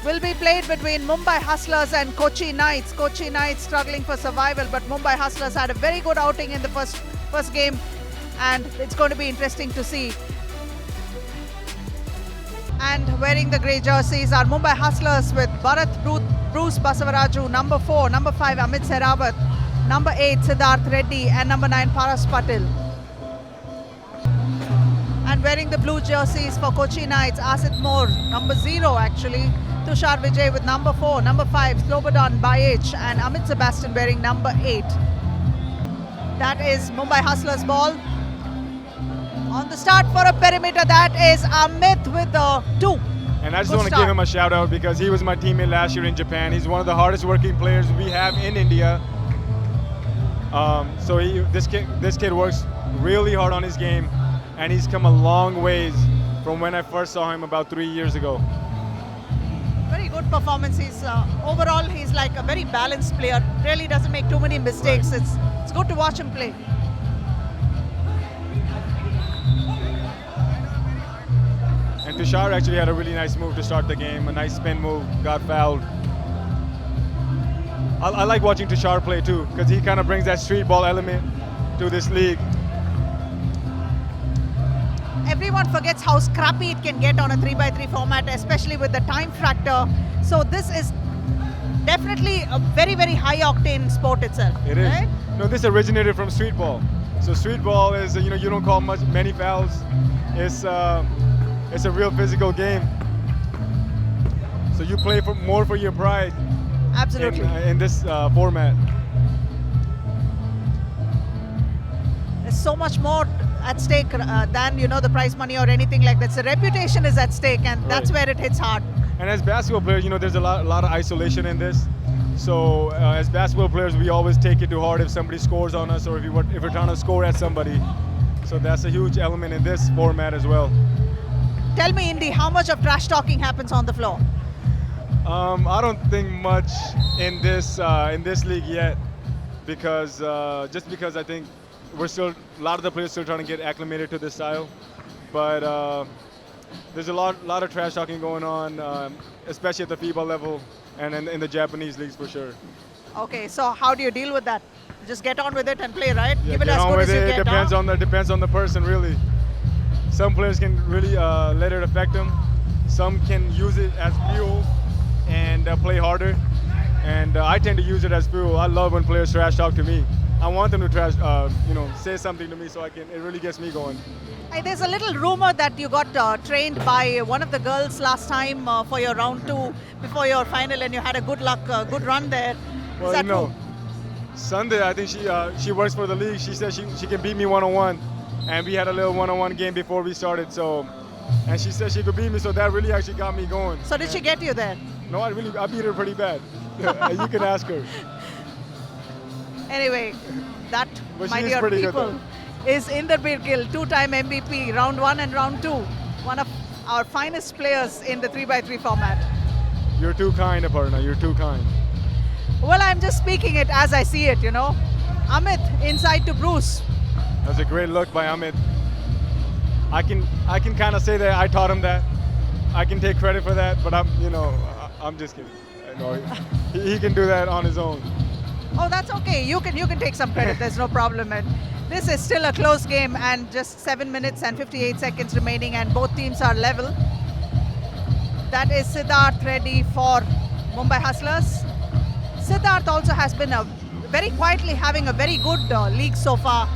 will be played between Mumbai Hustlers and Kochi Knights. Kochi Knights struggling for survival, but Mumbai Hustlers had a very good outing in the first game, and it's going to be interesting to see. And wearing the grey jerseys are Mumbai Hustlers with Bharat Bruce Basavaraju, number 4, number 5 Amit Sehrawat, number 8 Siddharth Reddy, and number 9 Paras Patil. And wearing the blue jerseys for Kochi Knights, Asit Moore, number 0 actually, Tushar Vijay with number 4, number 5 Slobodan Bajic, and Amit Sebastian wearing number 8. That is Mumbai Hustlers ball. On the start for a perimeter, that is Amit with the 2. And I just want to give him a shout out because he was my teammate last year in Japan. He's one of the hardest working players we have in India. This kid works really hard on his game, and he's come a long ways from when I first saw him about 3 years ago. Very good performance. Overall he's like a very balanced player. Really doesn't make too many mistakes. Right. It's good to watch him play. And Tushar actually had a really nice move to start the game, a nice spin move, got fouled. I like watching Tushar play too, because he kind of brings that street ball element to this league. Everyone forgets how scrappy it can get on a 3x3 format, especially with the time factor. So this is definitely a very, very high octane sport itself. It is. Right? No, this originated from street ball. So street ball is, you don't call many fouls. It's a real physical game. So you play more for your pride. Absolutely. In this format. There's so much more at stake than the prize money or anything like that. So reputation is at stake, and that's where it hits hard. And as basketball players, there's a lot of isolation in this. So as basketball players, we always take it to heart if somebody scores on us or if we're trying to score at somebody. So that's a huge element in this format as well. Tell me, Indy, how much of trash talking happens on the floor? I don't think much in this league yet, because I think a lot of the players still trying to get acclimated to this style. But there's a lot of trash talking going on, especially at the FIBA level and in the Japanese leagues for sure. Okay, so how do you deal with that? Just get on with it and play, right? Yeah, Even get as on good with as you it. get. Depends on the person, really. Some players can really let it affect them. Some can use it as fuel and play harder. And I tend to use it as fuel. I love when players trash talk to me. I want them to say something to me so it really gets me going. Hey, there's a little rumor that you got trained by one of the girls last time for your round 2 before your final, and you had a good run there. Well, Is that true? Sunday, I think she works for the league. She said she can beat me one-on-one. And we had a little one-on-one game before we started, and she said she could beat me, so that really actually got me going. So did she get you there? No, I beat her pretty bad. You can ask her. Anyway, that, But my she is dear pretty people, good, is Inderveer Gill, 2-time MVP, round 1 and round 2. One of our finest players in the 3x3 format. You're too kind, Aparna. You're too kind. Well, I'm just speaking it as I see it, Amit, inside to Bruce. That's a great look by Amit. I can kind of say that I taught him that. I can take credit for that, but I'm just kidding. No, he can do that on his own. Oh, that's okay. You can take some credit. There's no problem. And this is still a close game, and just 7 minutes and 58 seconds remaining, and both teams are level. That is Siddharth Reddy for Mumbai Hustlers. Siddharth also has been very quietly having a very good league so far.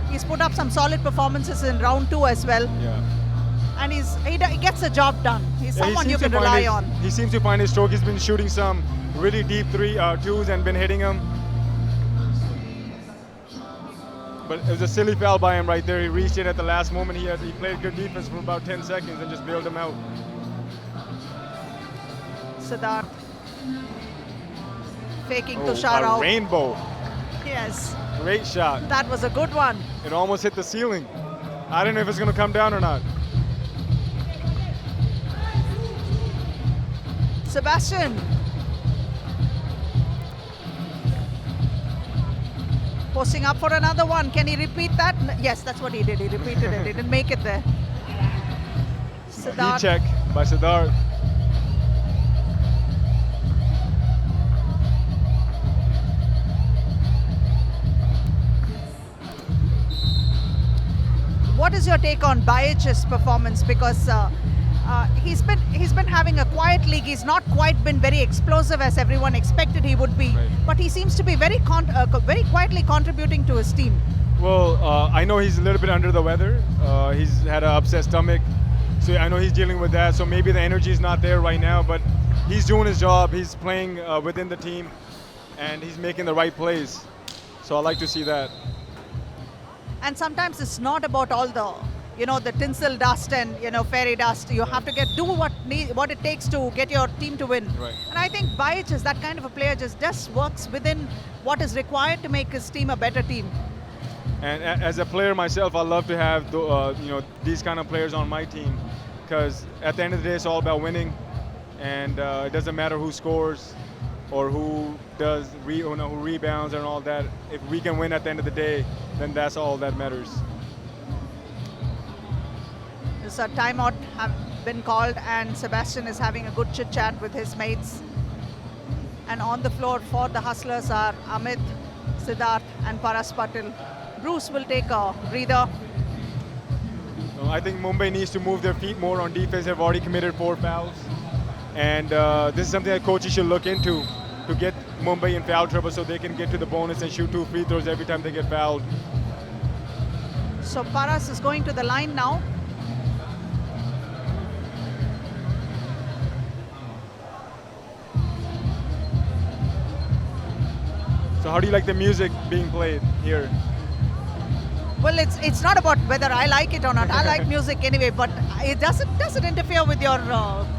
He's put up some solid performances in round 2 as well. Yeah. And he gets the job done. He's someone you can rely on. He seems to find his stroke. He's been shooting some really deep twos and been hitting them. But it was a silly foul by him right there. He reached it at the last moment. He played good defense for about 10 seconds and just bailed him out. Siddharth faking Tushar out. Rainbow. Yes. Great shot. That was a good one. It almost hit the ceiling. I don't know if it's going to come down or not. Sebastian. Posting up for another one. Can he repeat that? Yes, that's what he did. He repeated it. He didn't make it there. Heat check by Siddharth. What is your take on Bayic's performance? Because he's been having a quiet league. He's not quite been very explosive as everyone expected he would be, Right. but he seems to be very quietly contributing to his team. Well, I know he's a little bit under the weather. He's had an upset stomach, so I know he's dealing with that. So maybe the energy is not there right now, but he's doing his job. He's playing within the team, and he's making the right plays. So I like to see that. And sometimes it's not about all the the tinsel dust and fairy dust. You have to do what it takes to get your team to win. Right. And I think Bayic is that kind of a player, just works within what is required to make his team a better team. And as a player myself, I love to have these kind of players on my team, because at the end of the day, it's all about winning, and it doesn't matter who scores or who does who rebounds and all that. If we can win at the end of the day, then that's all that matters. There's a timeout have been called, and Sebastian is having a good chit chat with his mates. And on the floor for the Hustlers are Amit, Siddharth, and Paras Patil. Bruce will take a breather. I think Mumbai needs to move their feet more on defense. They've already committed 4 fouls. And this is something that coaches should look into to get Mumbai in foul trouble so they can get to the bonus and shoot 2 free throws every time they get fouled. So Paras is going to the line now. So how do you like the music being played here? Well, it's not about whether I like it or not. I like music anyway, but it doesn't interfere with your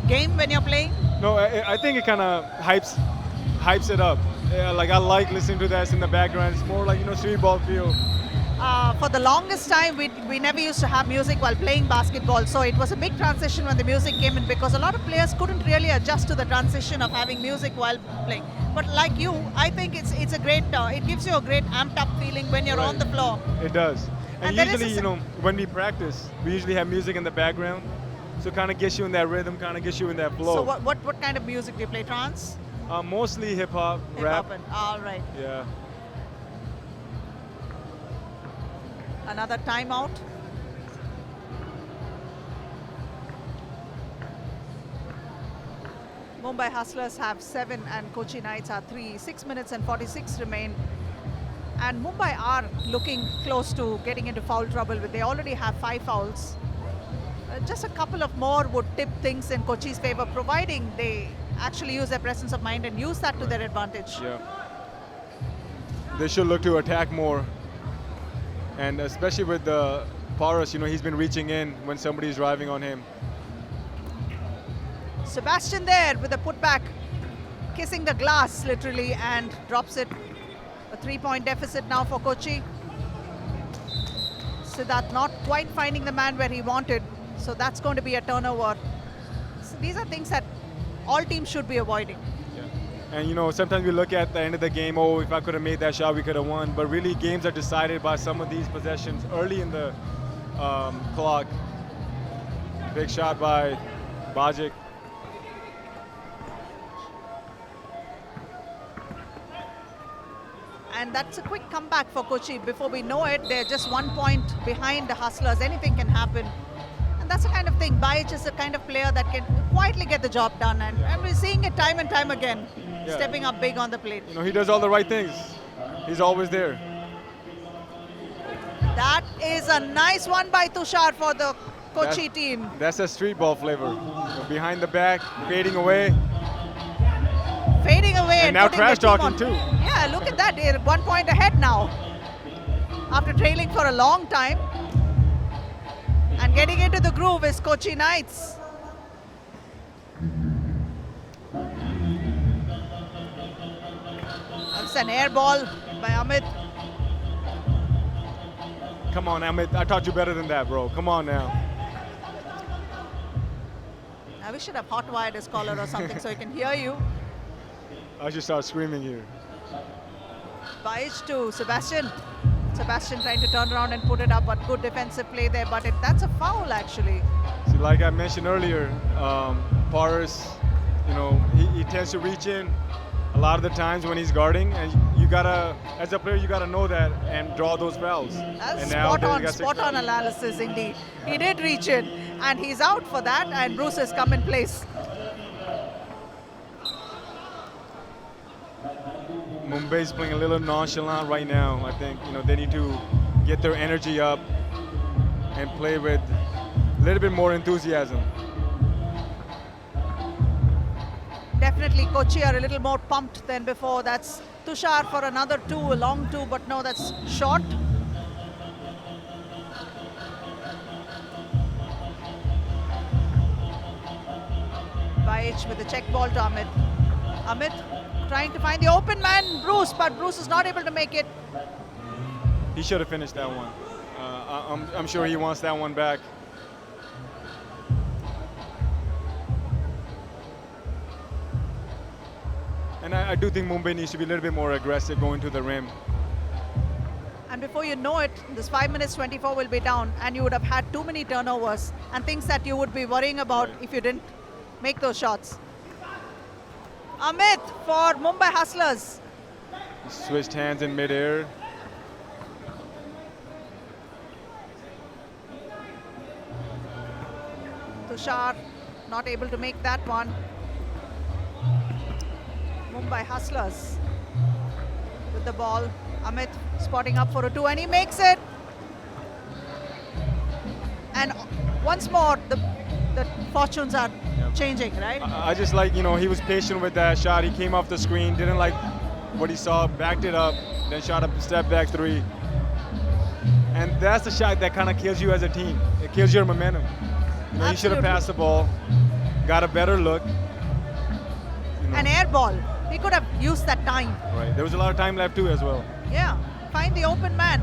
game when you're playing. No, I think it kind of hypes it up. Yeah, like I like listening to that in the background. It's more like street ball feel. For the longest time, we never used to have music while playing basketball. So it was a big transition when the music came in, because a lot of players couldn't really adjust to the transition of having music while playing. But like you, I think it's a great. It gives you a great amped up feeling when you're Right. on the floor. It does. And there is usually, when we practice, we usually have music in the background. So kind of gets you in that rhythm, kind of gets you in that flow. So what kind of music do you play? Trance? Mostly hip hop, rap. Hip-hop, all right. Yeah. Another timeout. Mumbai Hustlers have 7 and Kochi Knights are 3. 6 minutes and 46 remain. And Mumbai are looking close to getting into foul trouble. They already have 5 fouls. Just a couple of more would tip things in Kochi's favor, providing they actually use their presence of mind and use that to their advantage. Yeah. They should look to attack more. And especially with the Paras, he's been reaching in when somebody's driving on him. Sebastian there with a putback, kissing the glass literally, and drops it. A 3-point deficit now for Kochi. Siddharth not quite finding the man where he wanted, so that's going to be a turnover. So these are things that all teams should be avoiding. Yeah. And sometimes we look at the end of the game, oh, if I could have made that shot, we could have won. But really, games are decided by some of these possessions early in the clock. Big shot by Bajic. And that's a quick comeback for Kochi. Before we know it, they're just 1 point behind the Hustlers. Anything can happen. And that's the kind of thing. Bayic is the kind of player that can quietly get the job done. And we're seeing it time and time again, stepping up big on the plate. He does all the right things. He's always there. That is a nice one by Tushar for the Kochi team. That's a street ball flavor. Behind the back, fading away. Fading away And now putting trash the team talking on. too. Yeah, look at that. They're 1 point ahead now. After trailing for a long time. And getting into the groove is Kochi Knights. That's an air ball by Amit. Come on, Amit. I taught you better than that, bro. Come on now. Now we should have hot-wired his collar or something so he can hear you. I should start screaming here. Bayic to Sebastian. Sebastian trying to turn around and put it up, but good defensive play there. But that's a foul, actually. See, like I mentioned earlier, Paras, he tends to reach in, a lot of the times when he's guarding, and you gotta, as a player, you gotta know that and draw those fouls. That's And now they got six spot on fouls. analysis indeed. He did reach in, and he's out for that, and Bruce has come in place. Mumbai's playing a little nonchalant right now. I think they need to get their energy up and play with a little bit more enthusiasm. Definitely Kochi are a little more pumped than before. That's Tushar for another two, a long two, but no, that's short. Baich with the check ball to Amit. Amit trying to find the open man, Bruce, but Bruce is not able to make it. He should have finished that one. I'm sure he wants that one back. And I do think Mumbai needs to be a little bit more aggressive going to the rim. And before you know it, this 5 minutes 24 will be down, and you would have had too many turnovers and things that you would be worrying about Right. if you didn't make those shots. Amit for Mumbai Hustlers. He switched hands in midair. Tushar not able to make that one. Mumbai Hustlers with the ball. Amit spotting up for a two, and he makes it. And once more, the fortunes are Yep. changing, right? I just like, he was patient with that shot. He came off the screen, didn't like what he saw, backed it up, then shot a step back three. And that's the shot that kind of kills you as a team. It kills your momentum. You should have Absolutely. passed the ball, got a better look. An air ball. He could have used that time. Right. There was a lot of time left too as well. Yeah, find the open man.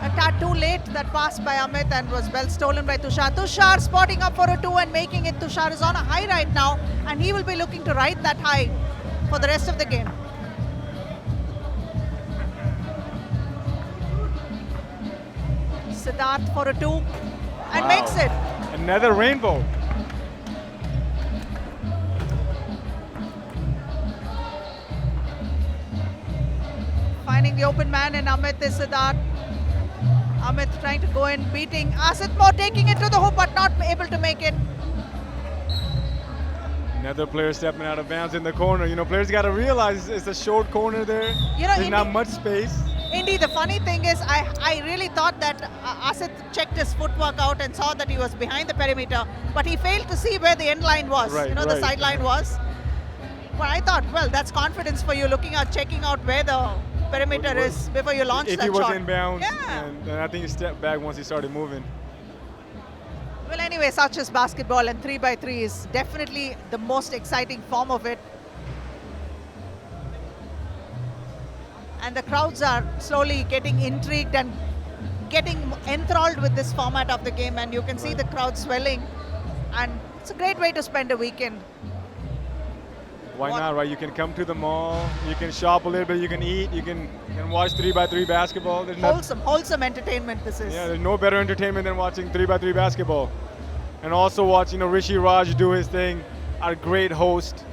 A tad too late, that pass by Amit, and was well stolen by Tushar. Tushar spotting up for a two and making it. Tushar is on a high right now, and he will be looking to ride that high for the rest of the game. Siddharth for a two and Wow. makes it. Another rainbow. Finding the open man, and Amit is Siddharth. Amit trying to go in, beating Asit Moore, taking it to the hoop, but not able to make it. Another player stepping out of bounds in the corner. Players got to realize it's a short corner there. There's not much space. Indeed, the funny thing is, I really thought that Asit checked his footwork out and saw that he was behind the perimeter, but he failed to see where the end line was, Right, the right. sideline was. But I thought, well, that's confidence for you, looking out, checking out where the perimeter is before you launch If that he was shot. inbounds, Yeah. and I think he stepped back once he started moving. Well, anyway, such as basketball, and 3x3 is definitely the most exciting form of it. And the crowds are slowly getting intrigued and getting enthralled with this format of the game, and you can see the crowd swelling, and it's a great way to spend a weekend. Why What- not, right? You can come to the mall, you can shop a little bit, you can eat, you can watch 3x3 basketball. Wholesome entertainment this is. Yeah, there's no better entertainment than watching 3x3 basketball. And also watch, Rishi Raj do his thing, our great host.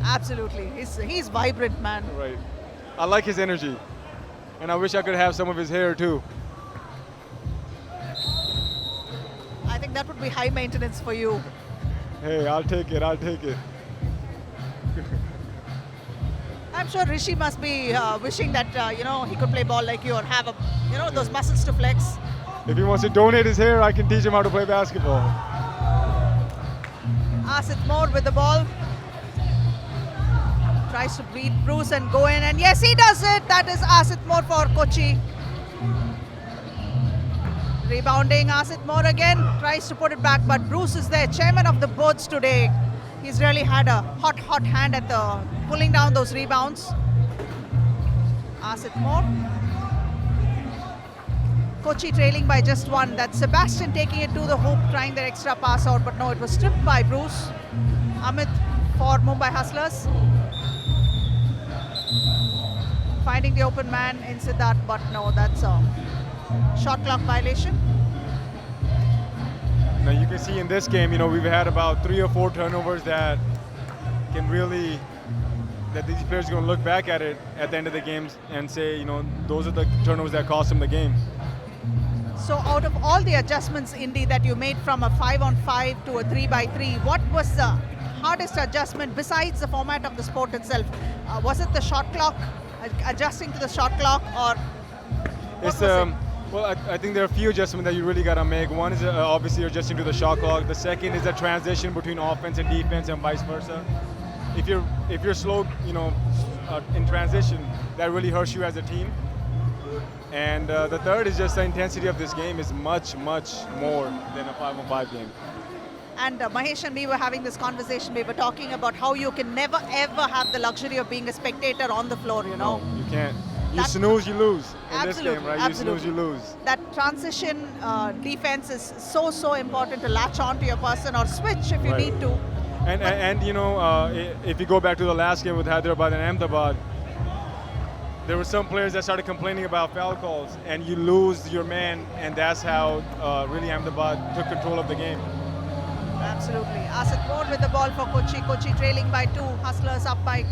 Absolutely, he's vibrant, man. Right. I like his energy. And I wish I could have some of his hair too. I think that would be high maintenance for you. Hey, I'll take it. I'm sure Rishi must be wishing that he could play ball like you, or have those muscles to flex. If he wants to donate his hair, I can teach him how to play basketball. Asit Moore with the ball. Tries to beat Bruce and go in, and yes, he does it. That is Asit Moore for Kochi. Rebounding, Asit Moore again tries to put it back, but Bruce is there, chairman of the boards today. He's really had a hot hand at the pulling down those rebounds. Asit Moore. Kochi trailing by just one. That's Sebastian taking it to the hoop, trying their extra pass out, but no, it was stripped by Bruce. Amit for Mumbai Hustlers. Finding the open man in Siddharth, but no, that's a shot clock violation. Now you can see in this game, we've had about 3 or 4 turnovers that can really that these players are going to look back at it at the end of the games and say, those are the turnovers that cost them the game. So out of all the adjustments, Indy, that you made from a 5-on-5 to a 3-by-3, what was the hardest adjustment besides the format of the sport itself? Was it the shot clock, adjusting to the shot clock, or what It's was it? well, I think there are a few adjustments that you really got to make. One is obviously adjusting to the shot clock. The second is the transition between offense and defense and vice versa. If you're slow, in transition, that really hurts you as a team. And the third is just the intensity of this game is much, much more than a 5-on-5 game. And Mahesh and me were having this conversation. We were talking about how you can never ever have the luxury of being a spectator on the floor, No, you can't. You That- snooze, you lose in Absolutely, this game, right? absolutely. You snooze, you lose. That transition defense is so important to latch on to your person or switch if you Right. need to. And if you go back to the last game with Hyderabad and Ahmedabad, there were some players that started complaining about foul calls, and you lose your man, and that's how really Ahmedabad took control of the game. Absolutely. Asit Moore with the ball for Kochi. Kochi trailing by 2. Hustlers up by.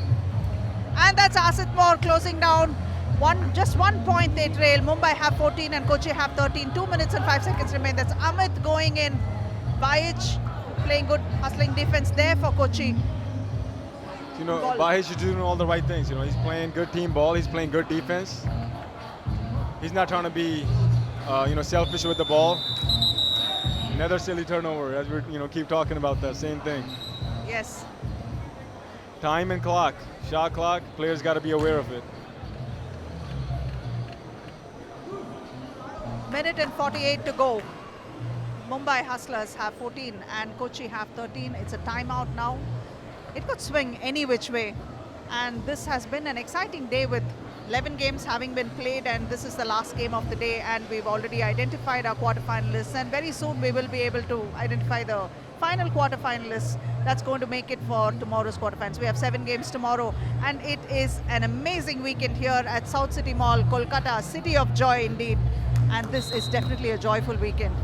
And that's Asit Moore closing down. Just 1 point they trail. Mumbai have 14 and Kochi have 13. 2 minutes and 5 seconds remain. That's Amit going in. Bayic playing good hustling defense there for Kochi. Ball. Bahish is doing all the right things. He's playing good team ball. He's playing good defense. He's not trying to be, selfish with the ball. Another silly turnover, as we keep talking about that same thing. Yes. Time and clock, shot clock. Players got to be aware of it. Minute and 48 to go. Mumbai Hustlers have 14 and Kochi have 13. It's a timeout now. It could swing any which way. And this has been an exciting day with 11 games having been played, and this is the last game of the day, and we've already identified our quarterfinalists, and very soon we will be able to identify the final quarterfinalists that's going to make it for tomorrow's quarterfinals. We have 7 games tomorrow, and it is an amazing weekend here at South City Mall, Kolkata, city of joy indeed, and this is definitely a joyful weekend.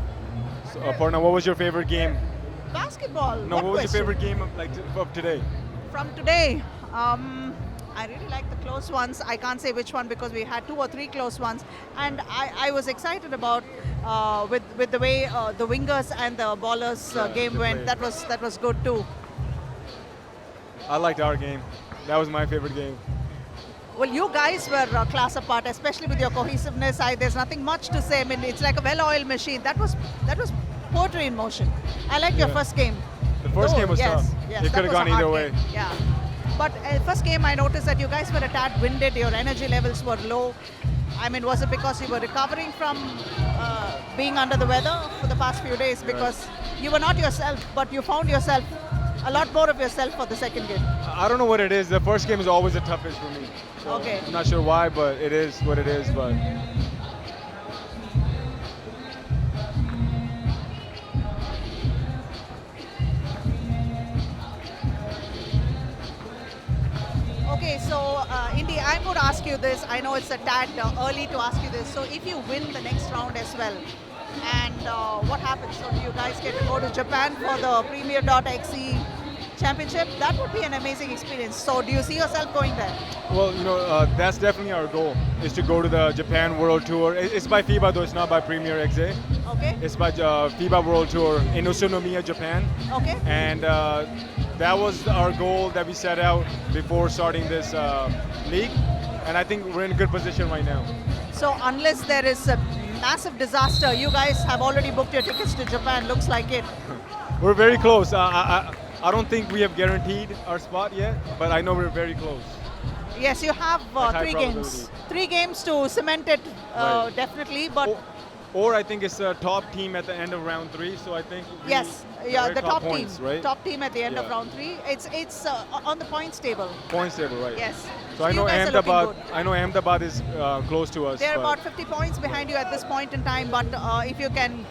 So, Aparna, what was your favorite game? Basketball. No, what was question? your favorite game of today? From today? I really like the close ones. I can't say which one because we had 2 or 3 close ones, and I was excited about with the way the wingers and the ballers game they went. played. That was good too. I liked our game. That was my favorite game. Well, you guys were a class apart, especially with your cohesiveness. There's nothing much to say. I mean, it's like a well-oiled machine. That was poetry in motion. I liked your Yeah. first game. The first game was yes, tough. Yes, It that could have was a gone either hard way. game. Yeah. But first game, I noticed that you guys were a tad winded. Your energy levels were low. I mean, was it because you were recovering from being under the weather for the past few days? Because you were not yourself, but you found yourself, a lot more of yourself for the second game. I don't know what it is. The first game is always the toughest for me. So Okay. I'm not sure why, but it is what it is. But Okay, so Indy, I'm going to ask you this. I know it's a tad early to ask you this. So if you win the next round as well, and what happens? So do you guys get to go to Japan for the Premier.exe championship? That would be an amazing experience. So do you see yourself going there? well, that's definitely our goal is to go to the Japan World Tour. It's by FIBA though. It's not by Premier Exe. Okay, It's by FIBA World Tour in Utsunomiya, Japan. okay. And that was our goal that we set out before starting this league. And I think we're in a good position right now. So unless there is a massive disaster, you guys have already booked your tickets to Japan. Looks like it. We're very close. I don't think we have guaranteed our spot yet, but I know we're very close. Yes, you have Like high 3 games. 3 games to cement it, Right. definitely. But Or I think it's the top team at the end of round 3. So I think yes, we're yeah, at the top points, team, right? top team at the end of Yeah. round 3. It's on the points table. Points table, right? Yes. So I you know guys are looking Ahmedabad. good. I know Ahmedabad is close to us. They're but about 50 points behind you at this point in time. But if you can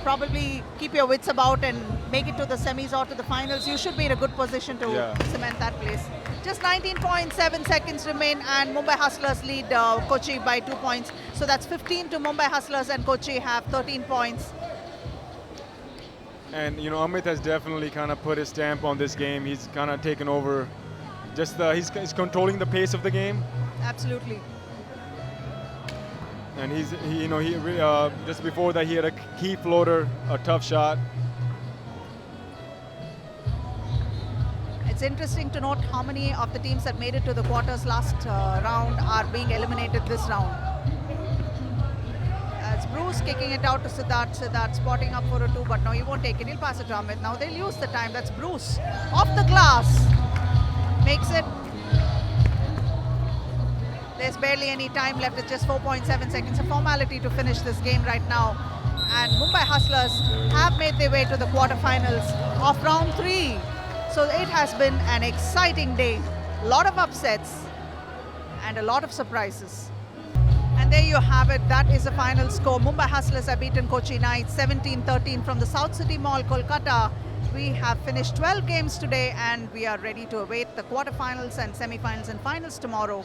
probably keep your wits about and make it to the semis or to the finals, you should be in a good position to Yeah. cement that place. Just 19.7 seconds remain, and Mumbai Hustlers lead Kochi by 2 points. So that's 15 to Mumbai Hustlers, and Kochi have 13 points. And Amit has definitely kind of put his stamp on this game. He's kind of taken over Just he's controlling the pace of the game, Absolutely. and just before that he had a key floater, a tough shot. It's interesting to note how many of the teams that made it to the quarters last round are being eliminated this round. It's Bruce kicking it out to Siddharth. Siddharth spotting up for a 2, but no, he won't take it. He'll pass it to Amit. Now they'll use the time. That's Bruce. Off the glass. Makes it. There's barely any time left. It's just 4.7 seconds. A formality to finish this game right now. And Mumbai Hustlers have made their way to the quarterfinals of round 3. So it has been an exciting day. A lot of upsets and a lot of surprises. And there you have it. That is the final score. Mumbai Hustlers have beaten Kochi Knights 17-13 from the South City Mall, Kolkata. We have finished 12 games today and we are ready to await the quarterfinals and semi-finals and finals tomorrow.